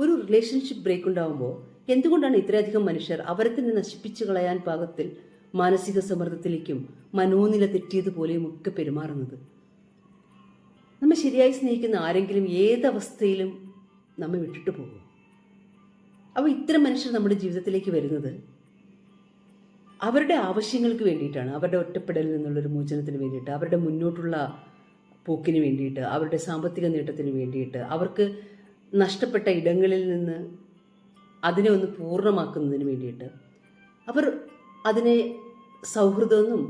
ഒരു relationship break ഉണ്ടാകുമ്പോൾ എന്തുകൊണ്ടാണ് ഇത്രയധികം മനുഷ്യർ അവരെ തന്നെ നശിപ്പിച്ചു കളയാൻ പാകത്തിൽ മാനസിക സമ്മർദ്ദത്തിലേക്കും മനോനില തെറ്റിയതുപോലെയും ഒക്കെ പെരുമാറുന്നത്? നമ്മെ ശരിയായി സ്നേഹിക്കുന്ന ആരെങ്കിലും ഏതവസ്ഥയിലും നമ്മെ വിട്ടിട്ട് പോകും. അപ്പോൾ ഇത്തരം മനുഷ്യർ നമ്മുടെ ജീവിതത്തിലേക്ക് വരുന്നത് അവരുടെ ആവശ്യങ്ങൾക്ക് വേണ്ടിയിട്ടാണ്, അവരുടെ ഒറ്റപ്പെടലിൽ നിന്നുള്ളൊരു മോചനത്തിന് വേണ്ടിയിട്ട്, അവരുടെ മുന്നോട്ടുള്ള പോക്കിന് വേണ്ടിയിട്ട്, അവരുടെ സാമ്പത്തിക നേട്ടത്തിന് വേണ്ടിയിട്ട്, അവർക്ക് നഷ്ടപ്പെട്ട ഇടങ്ങളിൽ നിന്ന് അതിനെ ഒന്ന് പൂർണ്ണമാക്കുന്നതിന് വേണ്ടിയിട്ട് അവർ അതിനെ സൗഹൃദമെന്നും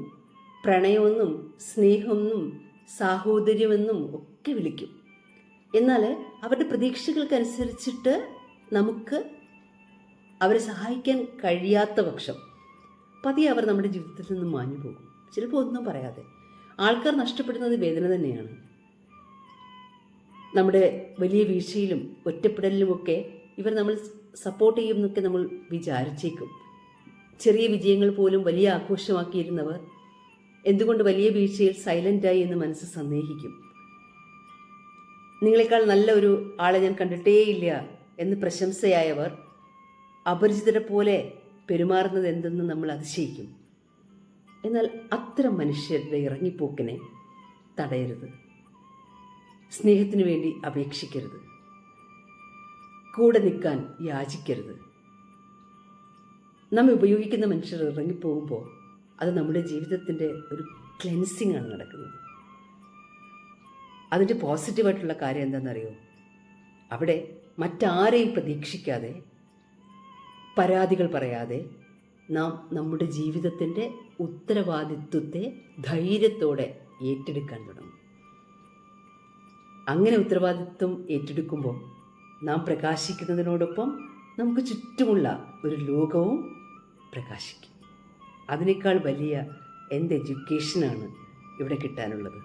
പ്രണയമെന്നും സ്നേഹമെന്നും സാഹോദര്യമെന്നും ഒക്കെ വിളിക്കും. എന്നാൽ അവരുടെ പ്രതീക്ഷകൾക്കനുസരിച്ചിട്ട് നമുക്ക് അവരെ സഹായിക്കാൻ കഴിയാത്ത പക്ഷം പതിയെ അവർ നമ്മുടെ ജീവിതത്തിൽ നിന്ന് മാഞ്ഞു പോകും. ചിലപ്പോൾ ഒന്നും പറയാതെ. ആൾക്കാർ നഷ്ടപ്പെടുന്നത് വേദന തന്നെയാണ്. നമ്മുടെ വലിയ വീഴ്ചയിലും ഒറ്റപ്പെടലിലുമൊക്കെ ഇവർ നമ്മൾ സപ്പോർട്ട് ചെയ്യും എന്നൊക്കെ നമ്മൾ വിചാരിച്ചേക്കും. ചെറിയ വിജയങ്ങൾ പോലും വലിയ ആഘോഷമാക്കിയിരുന്നവർ എന്തുകൊണ്ട് വലിയ വീഴ്ചയിൽ സൈലൻ്റായി എന്ന് മനസ്സ് സന്ദേഹിക്കും. നിങ്ങളെക്കാൾ നല്ല ഒരു ആളെ ഞാൻ കണ്ടിട്ടേയില്ല എന്ന് പ്രശംസയായവർ അപരിചിതരെ പോലെ പെരുമാറുന്നത് എന്തെന്ന് നമ്മൾ അതിശയിക്കും. എന്നാൽ അത്തരം മനുഷ്യരുടെ ഇറങ്ങിപ്പോക്കിനെ തടയരുത്. സ്നേഹത്തിനു വേണ്ടി അപേക്ഷിക്കരുത്. കൂടെ നിൽക്കാൻ യാചിക്കരുത്. നമ്മെ ഉപയോഗിക്കുന്ന മനുഷ്യർ ഇറങ്ങിപ്പോകുമ്പോൾ അത് നമ്മുടെ ജീവിതത്തിൻ്റെ ഒരു ക്ലെൻസിങ് ആണ് നടക്കുന്നത്. അതിൻ്റെ പോസിറ്റീവായിട്ടുള്ള കാര്യം എന്താണെന്നറിയോ? അവിടെ മറ്റാരെയും പ്രതീക്ഷിക്കാതെ, പരാതികൾ പറയാതെ നാം നമ്മുടെ ജീവിതത്തിൻ്റെ ഉത്തരവാദിത്വത്തെ ധൈര്യത്തോടെ ഏറ്റെടുക്കാൻ തുടങ്ങും. അങ്ങനെ ഉത്തരവാദിത്വം ഏറ്റെടുക്കുമ്പോൾ നാം പ്രകാശിക്കുന്നതിനോടൊപ്പം നമുക്ക് ചുറ്റുമുള്ള ഒരു ലോകവും പ്രകാശിക്കും. അതിനേക്കാൾ വലിയ എന്ത് എഡ്യൂക്കേഷനാണ് ഇവിടെ കിട്ടാനുള്ളത്?